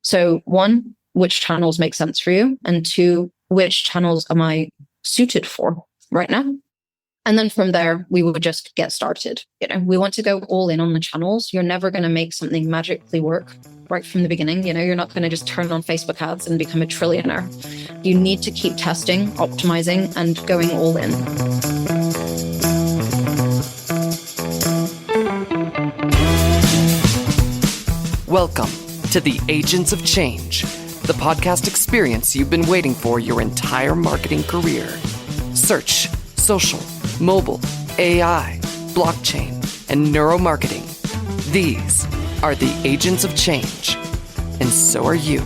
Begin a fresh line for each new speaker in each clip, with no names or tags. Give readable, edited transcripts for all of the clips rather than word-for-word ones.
So one, which channels make sense for you? And two, which channels am I suited for right now? And then from there, we would just get started. We want to go all in on the channels. You're never going to make something magically work right from the beginning. You're not going to just turn on Facebook ads and become a trillionaire. You need to keep testing, optimizing, and going all in.
Welcome to the Agents of Change, the podcast experience you've been waiting for your entire marketing career. Search, social, mobile, AI, blockchain, and neuromarketing. These are the Agents of Change, and so are you.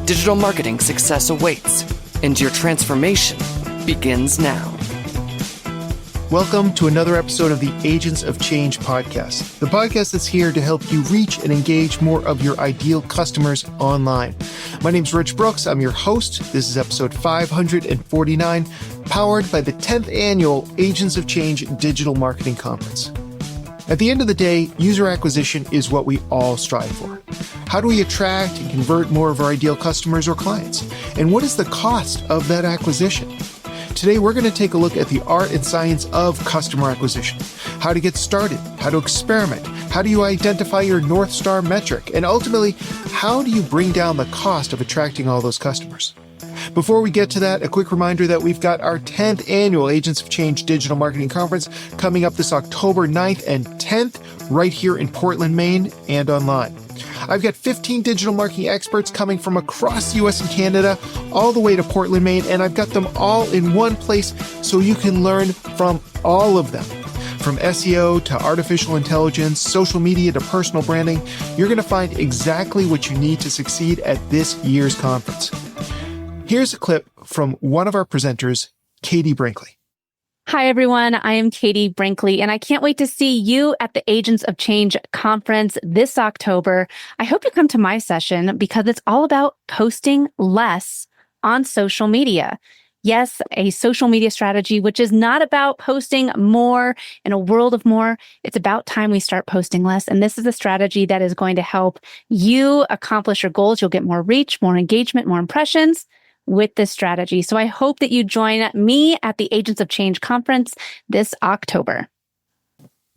Digital marketing success awaits, and your transformation begins now.
Welcome to another episode of the Agents of Change podcast, the podcast that's here to help you reach and engage more of your ideal customers online. My name's Rich Brooks. I'm your host. This is episode 549, powered by the 10th annual Agents of Change Digital Marketing Conference. At the end of the day, user acquisition is what we all strive for. How do we attract and convert more of our ideal customers or clients? And what is the cost of that acquisition? Today, we're going to take a look at the art and science of customer acquisition, how to get started, how to experiment, how do you identify your North Star metric, and ultimately, how do you bring down the cost of attracting all those customers? Before we get to that, a quick reminder that we've got our 10th annual Agents of Change Digital Marketing Conference coming up this October 9th and 10th right here in Portland, Maine, and online. I've got 15 digital marketing experts coming from across the US and Canada, all the way to Portland, Maine, and I've got them all in one place so you can learn from all of them. From SEO to artificial intelligence, social media to personal branding, you're going to find exactly what you need to succeed at this year's conference. Here's a clip from one of our presenters, Katie Brinkley.
Hi, everyone. I am Katie Brinkley, and I can't wait to see you at the Agents of Change conference this October. I hope you come to my session because it's all about posting less on social media. Yes, a social media strategy, which is not about posting more in a world of more. It's about time we start posting less. And this is a strategy that is going to help you accomplish your goals. You'll get more reach, more engagement, more impressions with this strategy. So I hope that you join me at the Agents of Change conference this October.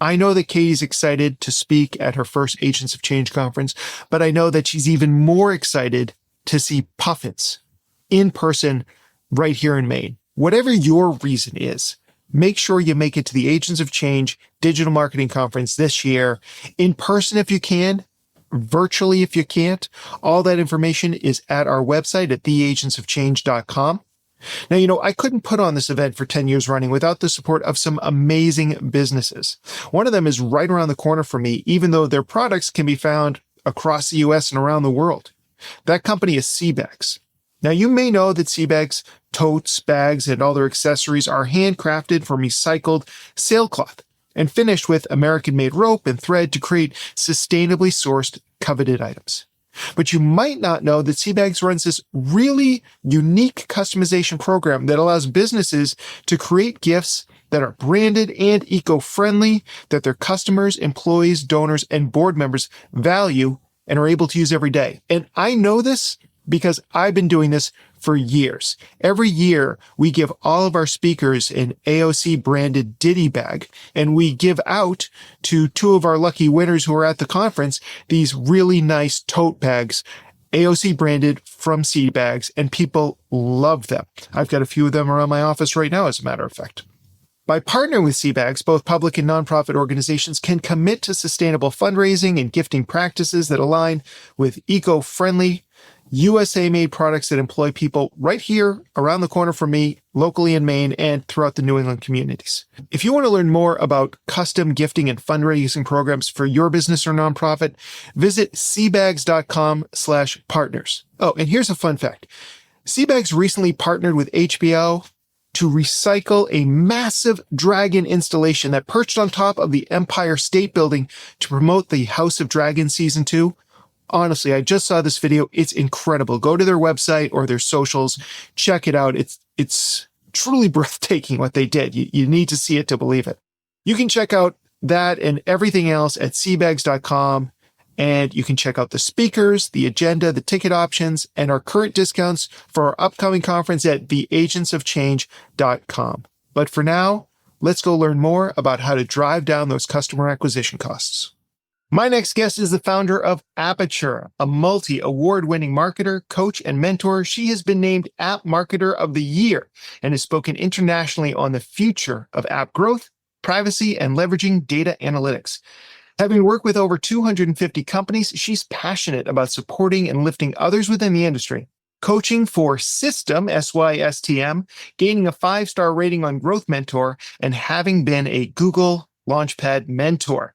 I know that Katie's excited to speak at her first Agents of Change conference, but I know that she's even more excited to see Puffins in person right here in Maine. Whatever your reason is, make sure you make it to the Agents of Change Digital Marketing Conference this year, in person if you can, virtually if you can't. All that information is at our website at theagentsofchange.com. Now, I couldn't put on this event for 10 years running without the support of some amazing businesses. One of them is right around the corner from me, even though their products can be found across the US and around the world. That company is Seabags. Now, you may know that Seabags totes, bags, and all their accessories are handcrafted from recycled sailcloth and finished with American-made rope and thread to create sustainably sourced, coveted items. But you might not know that Seabags runs this really unique customization program that allows businesses to create gifts that are branded and eco-friendly, that their customers, employees, donors, and board members value and are able to use every day. And I know this because I've been doing this for years. Every year, we give all of our speakers an AOC branded Diddy bag, and we give out to two of our lucky winners who are at the conference these really nice tote bags, AOC branded from Seabags, and people love them. I've got a few of them around my office right now, as a matter of fact. By partnering with Seabags, both public and nonprofit organizations can commit to sustainable fundraising and gifting practices that align with eco-friendly, USA-made products that employ people right here around the corner from me, locally in Maine, and throughout the New England communities. If you want to learn more about custom gifting and fundraising programs for your business or nonprofit, visit seabags.com/partners. Oh, and here's a fun fact. Seabags recently partnered with HBO to recycle a massive dragon installation that perched on top of the Empire State Building to promote the House of Dragons Season 2. Honestly, I just saw this video. It's incredible. Go to their website or their socials. Check it out. It's truly breathtaking what they did. You need to see it to believe it. You can check out that and everything else at seabags.com And you can check out the speakers, the agenda, the ticket options, and our current discounts for our upcoming conference at theagentsofchange.com. But for now, let's go learn more about how to drive down those customer acquisition costs. My next guest is the founder of Aperture, a multi-award-winning marketer, coach, and mentor. She has been named App Marketer of the Year and has spoken internationally on the future of app growth, privacy, and leveraging data analytics. Having worked with over 250 companies, she's passionate about supporting and lifting others within the industry, coaching for System, SYSTM, gaining a 5-star rating on Growth Mentor, and having been a Google Launchpad mentor.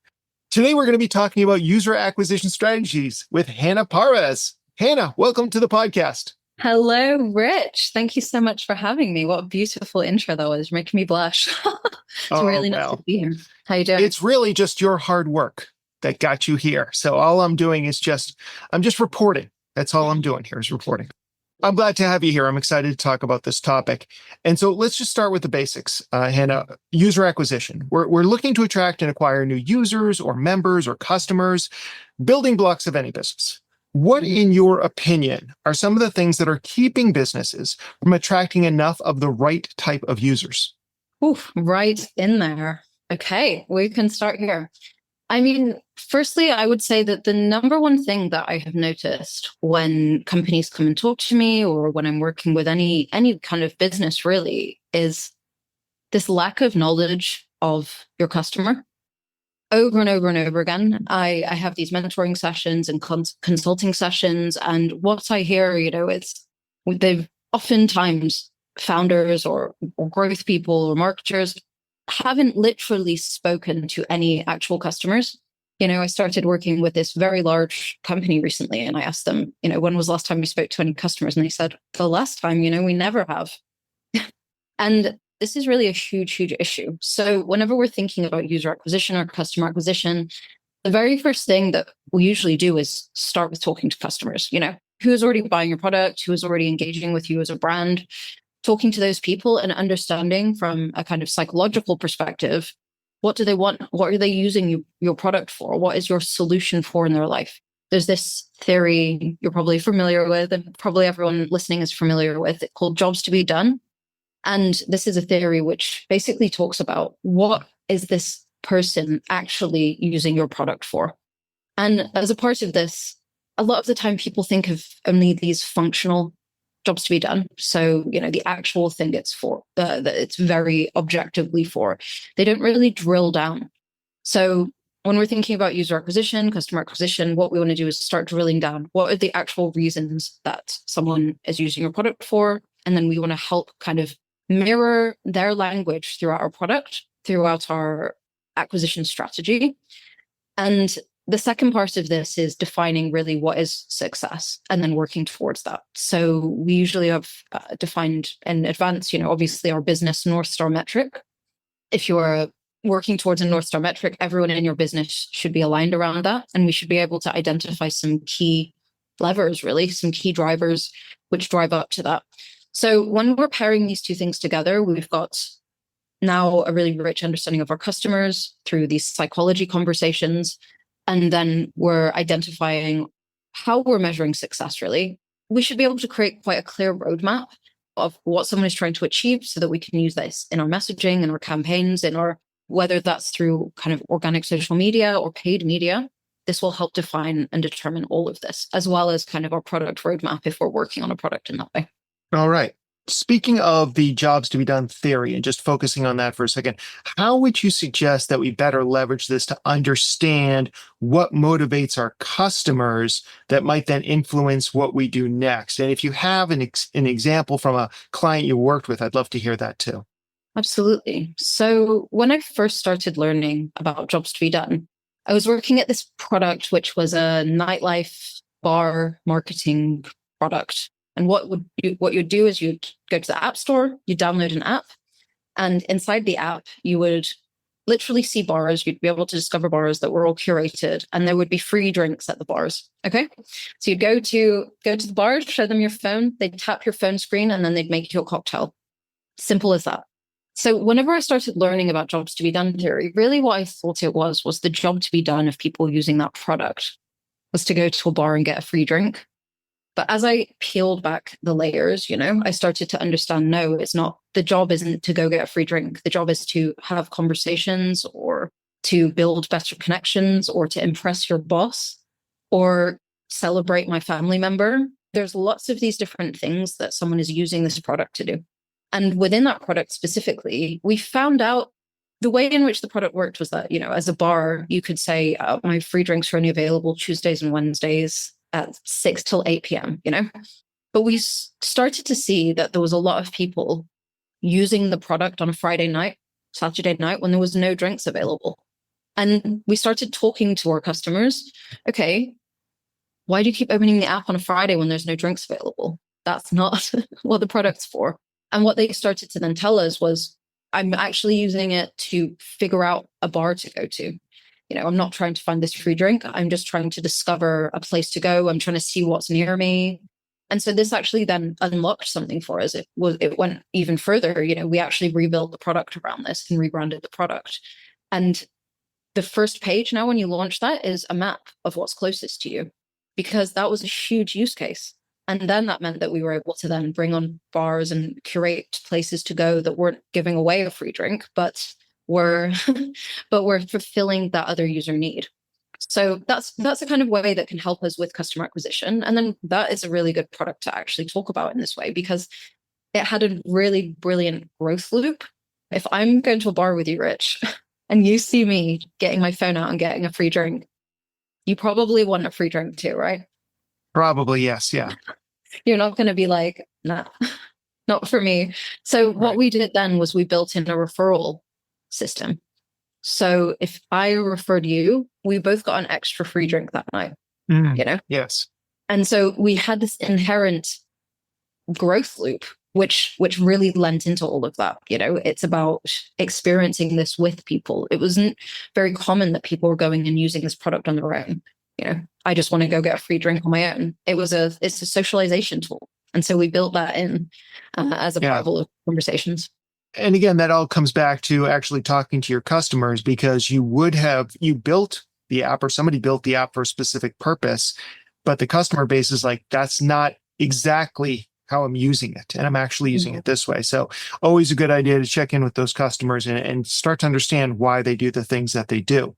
Today, we're going to be talking about user acquisition strategies with Hannah Parvaz. Hannah, welcome to the podcast.
Hello, Rich. Thank you so much for having me. What a beautiful intro that was. You're making me blush. It's really nice to be here. How you doing?
It's really just your hard work that got you here. So all I'm doing is I'm just reporting. That's all I'm doing here is reporting. I'm glad to have you here. I'm excited to talk about this topic. And so let's just start with the basics, Hannah. User acquisition. We're looking to attract and acquire new users or members or customers, building blocks of any business. What, in your opinion, are some of the things that are keeping businesses from attracting enough of the right type of users?
Oof, right in there. Okay, we can start here. I mean, firstly, I would say that the number one thing that I have noticed when companies come and talk to me or when I'm working with any kind of business really is this lack of knowledge of your customer. Over and over and over again, I have these mentoring sessions and consulting sessions, and what I hear, is they've oftentimes founders or growth people or marketers haven't literally spoken to any actual customers. I started working with this very large company recently, and I asked them, when was the last time you spoke to any customers? And they said, the last time, we never have. And this is really a huge, huge issue. So whenever we're thinking about user acquisition or customer acquisition, the very first thing that we usually do is start with talking to customers, who's already buying your product, who is already engaging with you as a brand, talking to those people and understanding from a kind of psychological perspective, what do they want? What are they using your product for? What is your solution for in their life? There's this theory you're probably familiar with, and probably everyone listening is familiar with it, called jobs to be done. And this is a theory which basically talks about what is this person actually using your product for? And as a part of this, a lot of the time people think of only these functional jobs to be done. So, the actual thing it's for, that it's very objectively for. They don't really drill down. So when we're thinking about user acquisition, customer acquisition, what we want to do is start drilling down. What are the actual reasons that someone is using your product for? And then we want to help kind of mirror their language throughout our product, throughout our acquisition strategy. And the second part of this is defining really what is success and then working towards that. So we usually have defined in advance, obviously our business North Star metric. If you're working towards a North Star metric, everyone in your business should be aligned around that. And we should be able to identify some key levers, really, some key drivers which drive up to that. So when we're pairing these two things together, we've got now a really rich understanding of our customers through these psychology conversations. And then we're identifying how we're measuring success, really. We should be able to create quite a clear roadmap of what someone is trying to achieve so that we can use this in our messaging, in our campaigns, whether that's through kind of organic social media or paid media. This will help define and determine all of this, as well as kind of our product roadmap if we're working on a product in that way.
All right. Speaking of the jobs to be done theory and just focusing on that for a second, how would you suggest that we better leverage this to understand what motivates our customers that might then influence what we do next? And if you have an example from a client you worked with, I'd love to hear that too.
Absolutely. So when I first started learning about jobs to be done, I was working at this product, which was a nightlife bar marketing product. And what you'd do is you'd go to the app store, you download an app, and inside the app, you would literally see bars. You'd be able to discover bars that were all curated, and there would be free drinks at the bars. Okay. So you'd go to the bars, show them your phone, they'd tap your phone screen, and then they'd make you a cocktail. Simple as that. So whenever I started learning about jobs to be done theory, really what I thought it was the job to be done of people using that product. was to go to a bar and get a free drink. But as I peeled back the layers, I started to understand, no, it's not, the job isn't to go get a free drink. The job is to have conversations or to build better connections or to impress your boss or celebrate my family member. There's lots of these different things that someone is using this product to do. And within that product specifically, we found out the way in which the product worked was that, as a bar, you could say, my free drinks are only available Tuesdays and Wednesdays at 6 till 8 p.m., But we started to see that there was a lot of people using the product on a Friday night, Saturday night, when there was no drinks available. And we started talking to our customers. Okay, why do you keep opening the app on a Friday when there's no drinks available? That's not what the product's for. And what they started to then tell us was, I'm actually using it to figure out a bar to go to. I'm not trying to find this free drink. I'm just trying to discover a place to go. I'm trying to see what's near me. And so this actually then unlocked something for us. It went even further. We actually rebuilt the product around this and rebranded the product. And the first page now, when you launch that, is a map of what's closest to you, because that was a huge use case. And then that meant that we were able to then bring on bars and curate places to go that weren't giving away a free drink, but were fulfilling that other user need. So that's the kind of way that can help us with customer acquisition. And then that is a really good product to actually talk about in this way, because it had a really brilliant growth loop. If I'm going to a bar with you, Rich, and you see me getting my phone out and getting a free drink, you probably want a free drink too, right?
Probably, yes. Yeah.
You're not going to be like, nah, not for me. So what we did then was we built in a referral system. So if I referred you, we both got an extra free drink that night,
Yes.
And so we had this inherent growth loop, which really lent into all of that. It's about experiencing this with people. It wasn't very common that people were going and using this product on their own. I just want to go get a free drink on my own. It's a socialization tool. And so we built that in as a part of all the conversations.
And again, that all comes back to actually talking to your customers, because you built the app, or somebody built the app for a specific purpose, but the customer base is like, that's not exactly how I'm using it. And I'm actually using it this way. So always a good idea to check in with those customers and start to understand why they do the things that they do.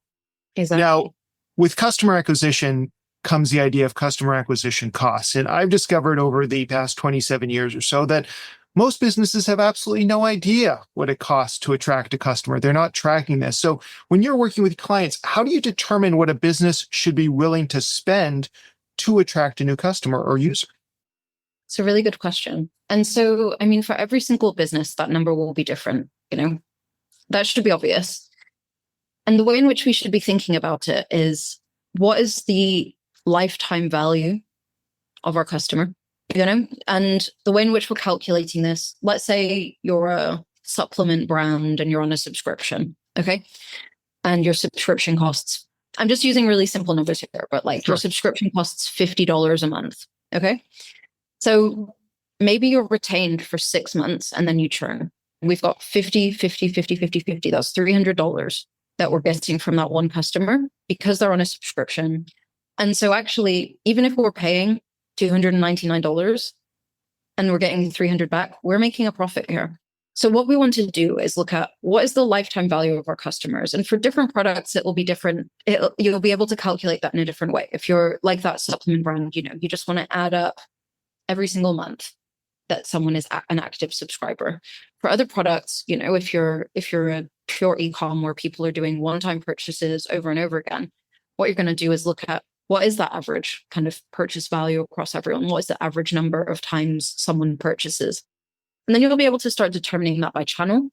Exactly.
Now, with customer acquisition comes the idea of customer acquisition costs. And I've discovered over the past 27 years or so that most businesses have absolutely no idea what it costs to attract a customer. They're not tracking this. So when you're working with clients, how do you determine what a business should be willing to spend to attract a new customer or user?
It's a really good question. And so, for every single business, that number will be different. That should be obvious. And the way in which we should be thinking about it is, what is the lifetime value of our customer? And the way in which we're calculating this, let's say you're a supplement brand and you're on a subscription, okay? And your subscription costs, I'm just using really simple numbers here, but your subscription costs $50 a month, okay? So maybe you're retained for 6 months and then you churn. We've got 50, 50, 50, 50, 50. That's $300 that we're getting from that one customer because they're on a subscription. And so actually, even if we're paying $299 and we're getting 300 back, we're making a profit here. So what we want to do is look at what is the lifetime value of our customers. And for different products, it will be different. You'll be able to calculate that in a different way. If you're like that supplement brand, you just want to add up every single month that someone is an active subscriber. For other products, if you're a pure e-com where people are doing one-time purchases over and over again, what you're going to do is look at what is that average kind of purchase value across everyone? What is the average number of times someone purchases? And then you'll be able to start determining that by channel.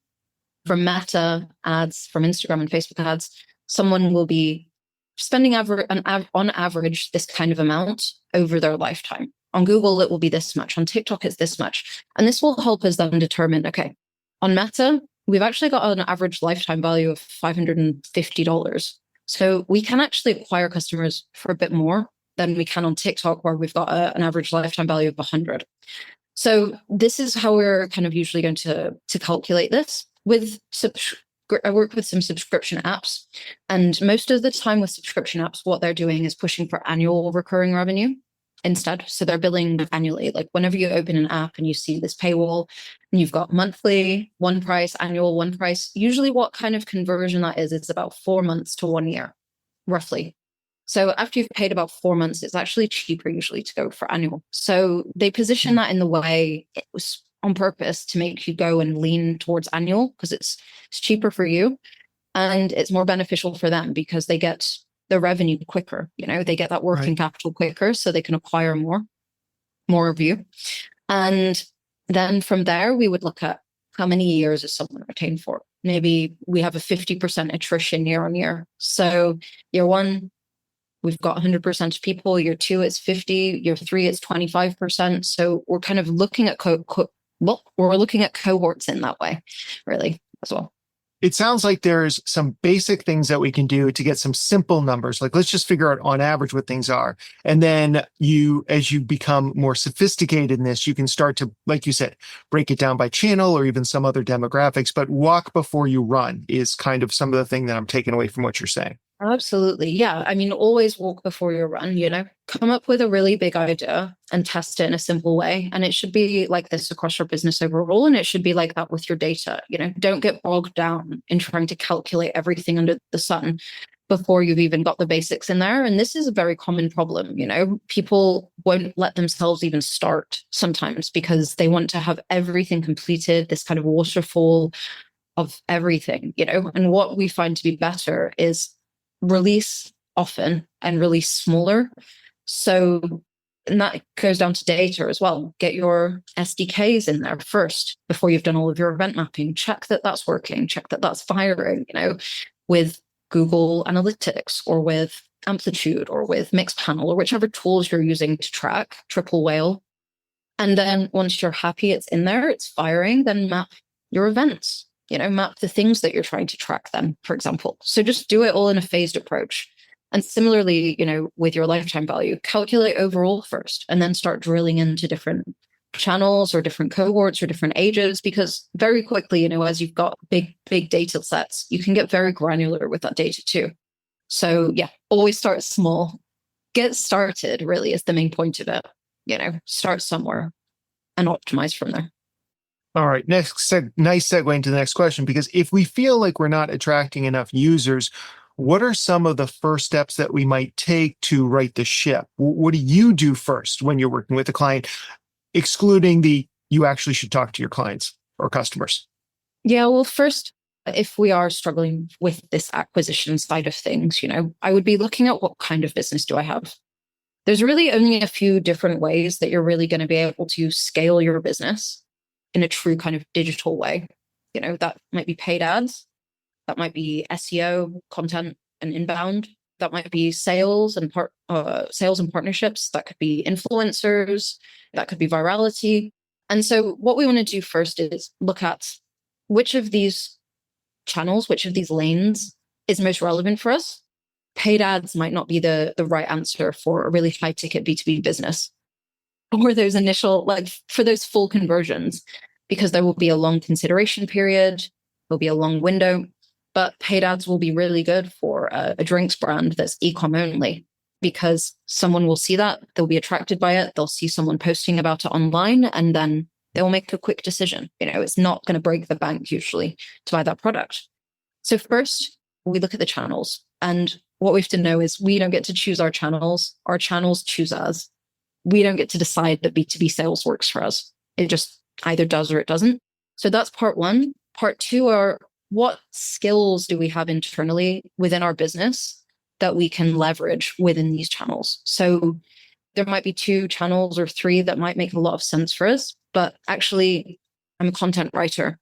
From Meta ads, from Instagram and Facebook ads, someone will be spending on average this kind of amount over their lifetime. On Google, it will be this much. On TikTok, it's this much. And this will help us then determine, okay, on Meta, we've actually got an average lifetime value of $550. So we can actually acquire customers for a bit more than we can on TikTok, where we've got an average lifetime value of 100. So this is how we're kind of usually going to calculate this. With I work with some subscription apps, and most of the time with subscription apps, what they're doing is pushing for annual recurring revenue instead. So they're billing annually. Like whenever you open an app and you see this paywall and you've got monthly, one price, annual, one price, usually what kind of conversion that is, it's about 4 months to 1 year, roughly. So after you've paid about 4 months, it's actually cheaper usually to go for annual. So they position that in the way it was on purpose to make you go and lean towards annual because it's cheaper for you and it's more beneficial for them because they get the revenue quicker. They get that working capital quicker, so they can acquire more of you. And then from there, we would look at how many years is someone retained for. Maybe we have a 50% attrition year on year. So year one, we've got 100% of people. Year two, it's 50. Year three, it's 25%. So we're kind of looking at we're looking at cohorts in that way, really, as well.
It sounds like there's some basic things that we can do to get some simple numbers. Like, let's just figure out on average what things are. And then as you become more sophisticated in this, you can start to, like you said, break it down by channel or even some other demographics. But walk before you run is kind of some of the thing that I'm taking away from what you're saying.
Absolutely. Yeah. I mean, always walk before you run, come up with a really big idea and test it in a simple way. And it should be like this across your business overall. And it should be like that with your data. Don't get bogged down in trying to calculate everything under the sun before you've even got the basics in there. And this is a very common problem. People won't let themselves even start sometimes because they want to have everything completed, this kind of waterfall of everything, and what we find to be better is release often and release smaller. So, and that goes down to data as well. Get your SDKs in there first before you've done all of your event mapping. Check that that's working. Check that that's firing, with Google Analytics or with Amplitude or with Mixpanel or whichever tools you're using to track Triple Whale. And then once you're happy it's in there, it's firing, then map your events. Map the things that you're trying to track them, for example. So just do it all in a phased approach. And similarly, with your lifetime value, calculate overall first, and then start drilling into different channels or different cohorts or different ages, because very quickly, as you've got big data sets, you can get very granular with that data too. So yeah, always start small. Get started really is the main point of it. Start somewhere and optimize from there.
All right. Nice segue into the next question, because if we feel like we're not attracting enough users, what are some of the first steps that we might take to right the ship? What do you do first when you're working with a client, excluding you actually should talk to your clients or customers?
Yeah, well, first, if we are struggling with this acquisition side of things, I would be looking at what kind of business do I have? There's really only a few different ways that you're really going to be able to scale your business in a true kind of digital way. That might be paid ads. That might be SEO, content and inbound. That might be sales and partnerships. That could be influencers. That could be virality. And so what we want to do first is look at which of these channels, which of these lanes is most relevant for us. Paid ads might not be the right answer for a really high ticket B2B business, or those initial, for those full conversions, because there will be a long consideration period, there'll be a long window, but paid ads will be really good for a drinks brand that's e-com only, because someone will see that, they'll be attracted by it, they'll see someone posting about it online, and then they'll make a quick decision. It's not going to break the bank usually to buy that product. So first, we look at the channels, and what we have to know is we don't get to choose our channels choose us. We don't get to decide that B2B sales works for us. It just either does or it doesn't. So that's part one. Part two are, what skills do we have internally within our business that we can leverage within these channels? So there might be 2 channels or 3 that might make a lot of sense for us, but actually I'm a content writer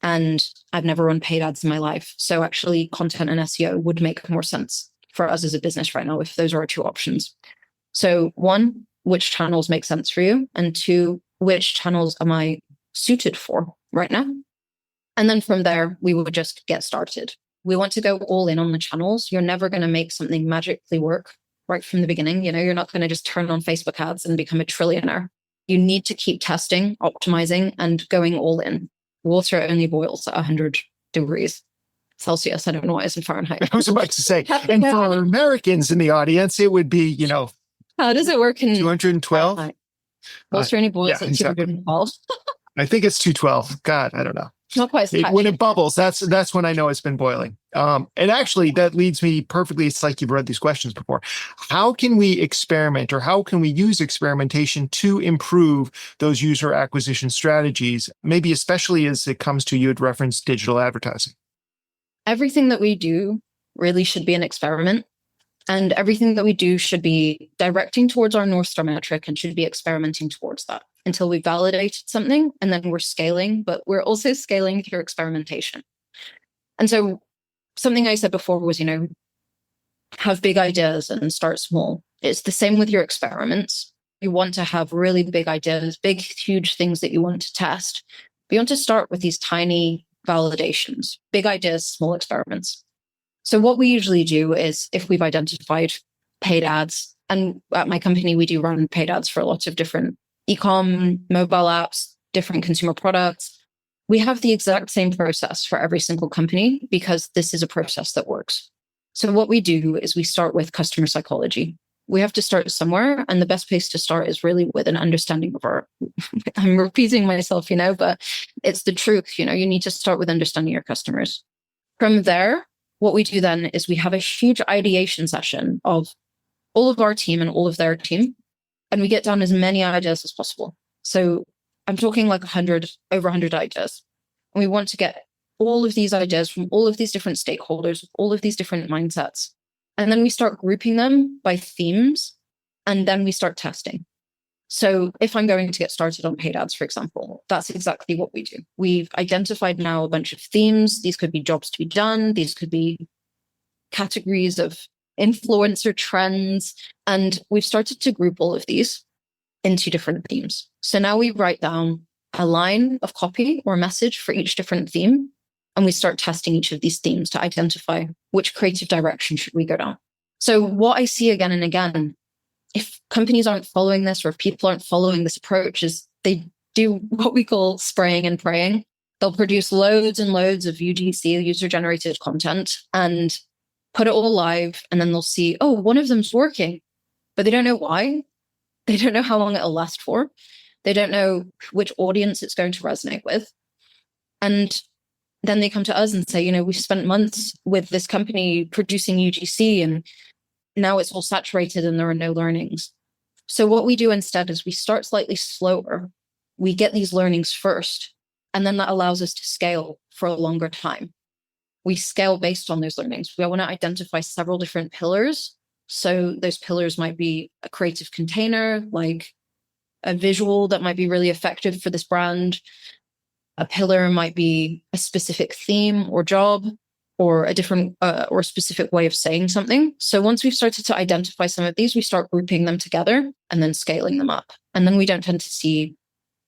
and I've never run paid ads in my life. So actually content and SEO would make more sense for us as a business right now if those are our 2 options. So 1, which channels make sense for you? And 2, which channels am I suited for right now? And then from there, we would just get started. We want to go all in on the channels. You're never going to make something magically work right from the beginning. You're not going to just turn on Facebook ads and become a trillionaire. You need to keep testing, optimizing, and going all in. Water only boils at 100 degrees. Celsius. I don't know what it's in Fahrenheit.
I was about to say, and for our Americans in the audience, it would be,
How does it work in
212?
Fahrenheit? Australian boils
yeah,
at
exactly.
212.
I think it's 212. God, I don't know.
Not quite as
When it bubbles, that's when I know it's been boiling. And actually, that leads me perfectly. It's like you've read these questions before. How can we experiment, or how can we use experimentation to improve those user acquisition strategies? Maybe especially as it comes to, you had referenced digital advertising.
Everything that we do really should be an experiment. And everything that we do should be directing towards our North Star metric and should be experimenting towards that until we validated something, and then we're scaling, but we're also scaling through experimentation. And so something I said before was, have big ideas and start small. It's the same with your experiments. You want to have really big ideas, big, huge things that you want to test. But you want to start with these tiny validations, big ideas, small experiments. So what we usually do is, if we've identified paid ads, and at my company, we do run paid ads for a lot of different e-com, mobile apps, different consumer products. We have the exact same process for every single company because this is a process that works. So what we do is we start with customer psychology. We have to start somewhere, and the best place to start is really with an understanding of our, I'm repeating myself, but it's the truth. You need to start with understanding your customers. From there, what we do then is we have a huge ideation session of all of our team and all of their team, and we get down as many ideas as possible. So I'm talking like over 100 ideas. And we want to get all of these ideas from all of these different stakeholders, all of these different mindsets. And then we start grouping them by themes, and then we start testing. So if I'm going to get started on paid ads, for example, that's exactly what we do. We've identified now a bunch of themes. These could be jobs to be done. These could be categories of influencer trends. And we've started to group all of these into different themes. So now we write down a line of copy or message for each different theme, and we start testing each of these themes to identify which creative direction should we go down. So what I see again and again, if companies aren't following this, or if people aren't following this approach, is they do what we call spraying and praying. They'll produce loads and loads of UGC, user-generated content, and put it all live, and then they'll see, oh, one of them's working, but they don't know why. They don't know how long it'll last for. They don't know which audience it's going to resonate with. And then they come to us and say, we've spent months with this company producing UGC, and now it's all saturated and there are no learnings. So what we do instead is we start slightly slower. We get these learnings first, and then that allows us to scale for a longer time. We scale based on those learnings. We want to identify several different pillars. So those pillars might be a creative container, like a visual that might be really effective for this brand. A pillar might be a specific theme or job, or a different or a specific way of saying something. So once we've started to identify some of these, we start grouping them together and then scaling them up. And then we don't tend to see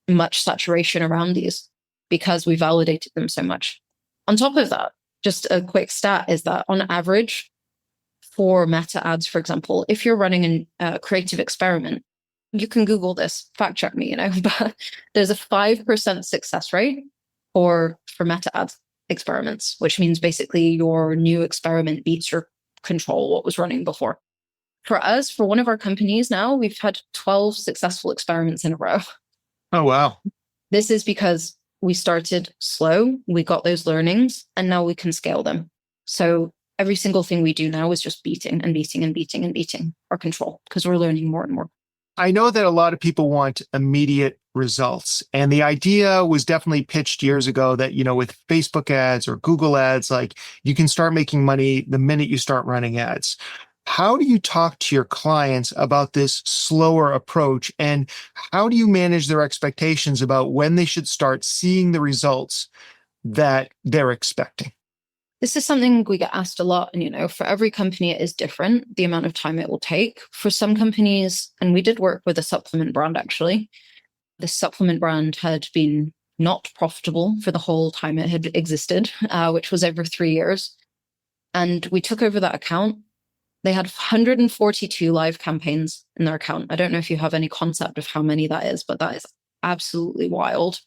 much saturation around these because we validated them so much. On top of that, just a quick stat is that on average, for meta ads, for example, if you're running a creative experiment, you can Google this, fact check me, but there's a 5% success rate for meta ads experiments, which means basically your new experiment beats your control, what was running before. For us, for one of our companies now, we've had 12 successful experiments in a row.
Oh, wow.
This is because we started slow, we got those learnings, and now we can scale them. So every single thing we do now is just beating and beating and beating and beating our control because we're learning more and more.
I know that a lot of people want immediate results. And the idea was definitely pitched years ago that, with Facebook ads or Google ads, like you can start making money the minute you start running ads. How do you talk to your clients about this slower approach? And how do you manage their expectations about when they should start seeing the results that they're expecting?
This is something we get asked a lot. And, for every company, it is different, the amount of time it will take. For some companies, and we did work with a supplement brand, actually. The supplement brand had been not profitable for the whole time it had existed, which was over 3 years. And we took over that account. They had 142 live campaigns in their account. I don't know if you have any concept of how many that is, but that is absolutely wild.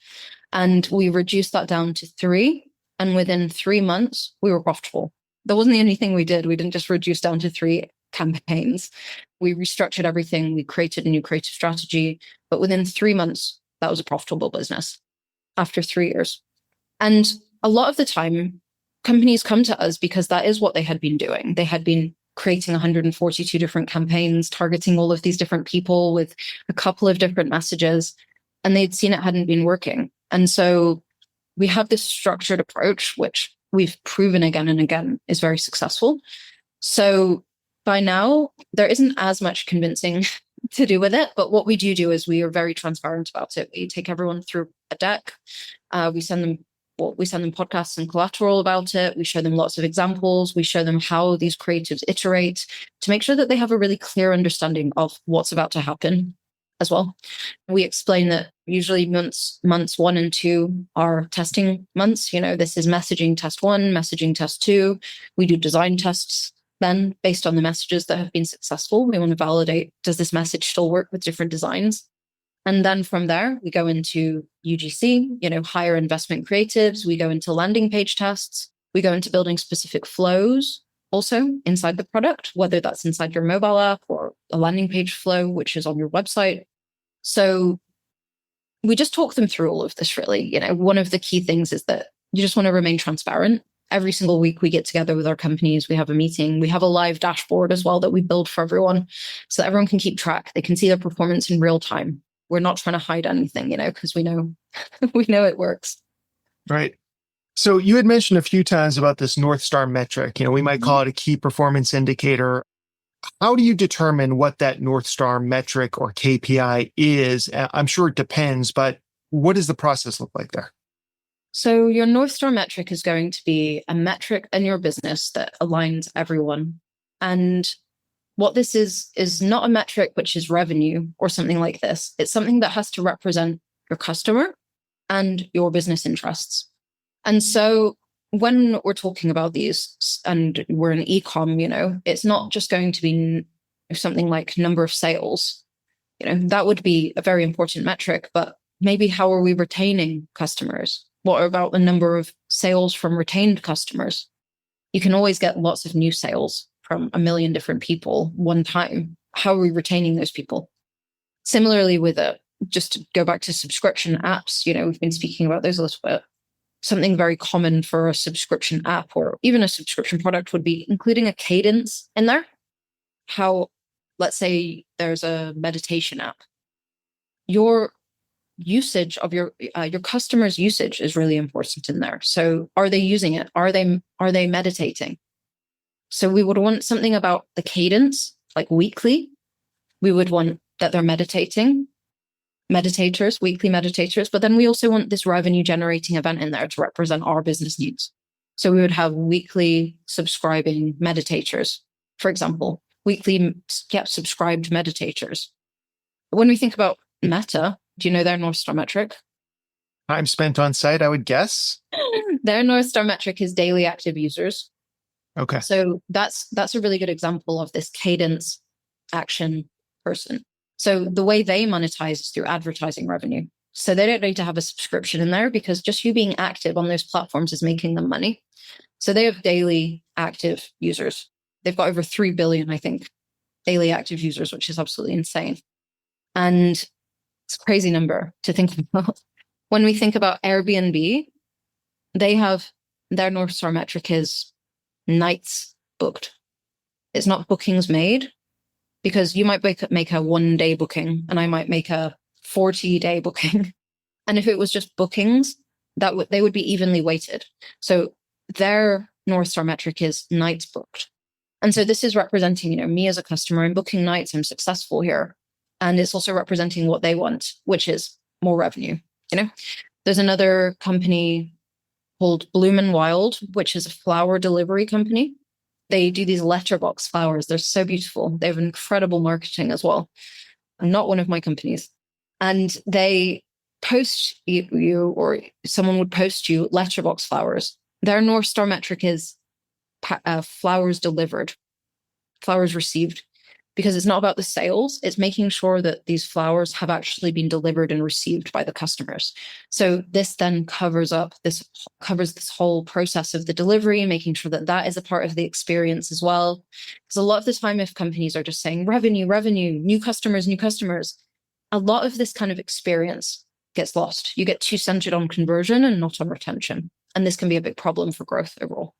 And we reduced that down to 3. And within 3 months, we were profitable. That wasn't the only thing we did. We didn't just reduce down to 3 campaigns. We restructured everything. We created a new creative strategy. But within 3 months, that was a profitable business after 3 years. And a lot of the time, companies come to us because that is what they had been doing. They had been creating 142 different campaigns, targeting all of these different people with a couple of different messages, and they'd seen it hadn't been working. And so we have this structured approach, which we've proven again and again is very successful. So by now, there isn't as much convincing to do with it. But what we do is we are very transparent about it. We take everyone through a deck. We send them podcasts and collateral about it. We show them lots of examples. We show them how these creatives iterate to make sure that they have a really clear understanding of what's about to happen as well. We explain that usually months 1 and 2 are testing months. This is messaging test 1, messaging test 2. We do design tests. Then, based on the messages that have been successful, we want to validate, does this message still work with different designs? And then from there, we go into UGC, higher investment creatives. We go into landing page tests. We go into building specific flows also inside the product, whether that's inside your mobile app or a landing page flow, which is on your website. So we just talk them through all of this, really. One of the key things is that you just want to remain transparent. Every single week we get together with our companies, we have a meeting, we have a live dashboard as well that we build for everyone so that everyone can keep track. They can see their performance in real time. We're not trying to hide anything, because we know it works.
Right. So you had mentioned a few times about this North Star metric. We might call it a key performance indicator. How do you determine what that North Star metric or KPI is? I'm sure it depends, but what does the process look like there?
So your North Star metric is going to be a metric in your business that aligns everyone. And what this is not a metric which is revenue or something like this. It's something that has to represent your customer and your business interests. And so when we're talking about these and we're in e-com, it's not just going to be something like number of sales. That would be a very important metric, but maybe how are we retaining customers? What about the number of sales from retained customers? You can always get lots of new sales from a million different people one time. How are we retaining those people? Similarly with just to go back to subscription apps, we've been speaking about those a little bit. Something very common for a subscription app or even a subscription product would be including a cadence in there. Let's say there's a meditation app. Your usage of your customers' usage is really important in there. So are they using it? Are they meditating? So we would want something about the cadence, like weekly. We would want that they're meditating, weekly meditators, but then we also want this revenue generating event in there to represent our business needs. So we would have weekly subscribing meditators, for example, weekly subscribed meditators. When we think about Meta, do you know their North Star metric?
Time spent on site, I would guess.
Their North Star metric is daily active users.
Okay.
So that's a really good example of this cadence action person. So the way they monetize is through advertising revenue. So they don't need to have a subscription in there because just you being active on those platforms is making them money. So they have daily active users. They've got over 3 billion, I think, daily active users, which is absolutely insane. And it's a crazy number to think about. When we think about Airbnb, they have their North Star metric is nights booked. It's not bookings made, because you might make a 1-day booking and I might make a 40-day booking. And if it was just bookings, they would be evenly weighted. So their North Star metric is nights booked. And so this is representing, me as a customer. I'm booking nights. I'm successful here. And it's also representing what they want, which is more revenue. There's another company called Bloom and Wild, which is a flower delivery company. They do these letterbox flowers. They're so beautiful. They have incredible marketing as well. Not one of my companies. And they post you or someone would post you letterbox flowers. Their North Star metric is flowers delivered, flowers received. because it's not about the sales. It's making sure that these flowers have actually been delivered and received by the customers. So this then covers this whole process of the delivery, making sure that that is a part of the experience as well. Because a lot of the time, if companies are just saying revenue, new customers, a lot of this kind of experience gets lost. You get too centered on conversion and not on retention. And this can be a big problem for growth overall.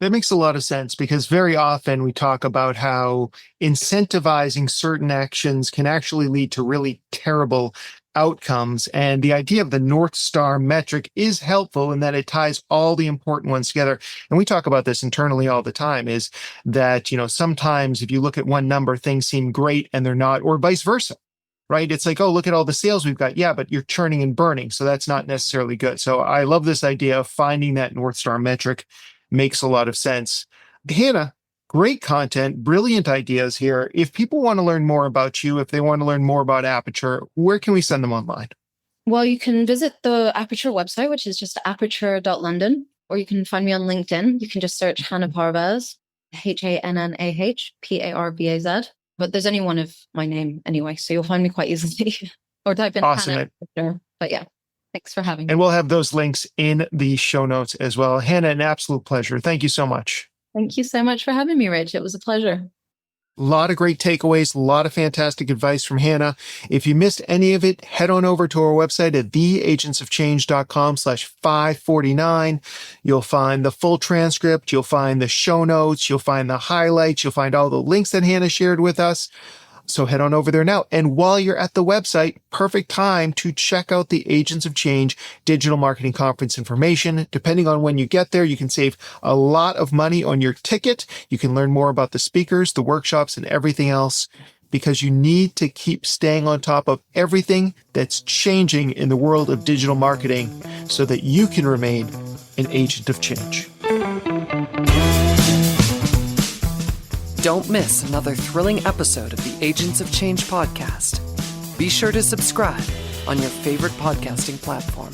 That makes a lot of sense, because very often we talk about how incentivizing certain actions can actually lead to really terrible outcomes. And the idea of the North Star metric is helpful in that it ties all the important ones together. And we talk about this internally all the time, is that, sometimes if you look at one number, things seem great and they're not, or vice versa. Right? It's like, oh, look at all the sales we've got. Yeah, but you're churning and burning. So that's not necessarily good. So I love this idea of finding that North Star metric. Makes a lot of sense. Hannah, great content, brilliant ideas here. If people want to learn more about you, if they want to learn more about Aperture, where can we send them online?
Well, you can visit the Aperture website, which is just aperture.london, or you can find me on LinkedIn. You can just search Hannah Parvaz, HannahParvaz. But there's only one of my name anyway, so you'll find me quite easily. Or type in
Awesome.
Hannah. But yeah. Thanks for having me.
And we'll have those links in the show notes as well. Hannah, an absolute pleasure. Thank you so much.
Thank you so much for having me, Rich. It was a pleasure.
A lot of great takeaways, a lot of fantastic advice from Hannah. If you missed any of it, head on over to our website at theagentsofchange.com/549. You'll find the full transcript. You'll find the show notes. You'll find the highlights. You'll find all the links that Hannah shared with us. So head on over there now. And while you're at the website, perfect time to check out the Agents of Change Digital Marketing Conference information. Depending on when you get there, you can save a lot of money on your ticket. You can learn more about the speakers, the workshops, and everything else, because you need to keep staying on top of everything that's changing in the world of digital marketing so that you can remain an agent of change.
Don't miss another thrilling episode of the Agents of Change podcast. Be sure to subscribe on your favorite podcasting platform.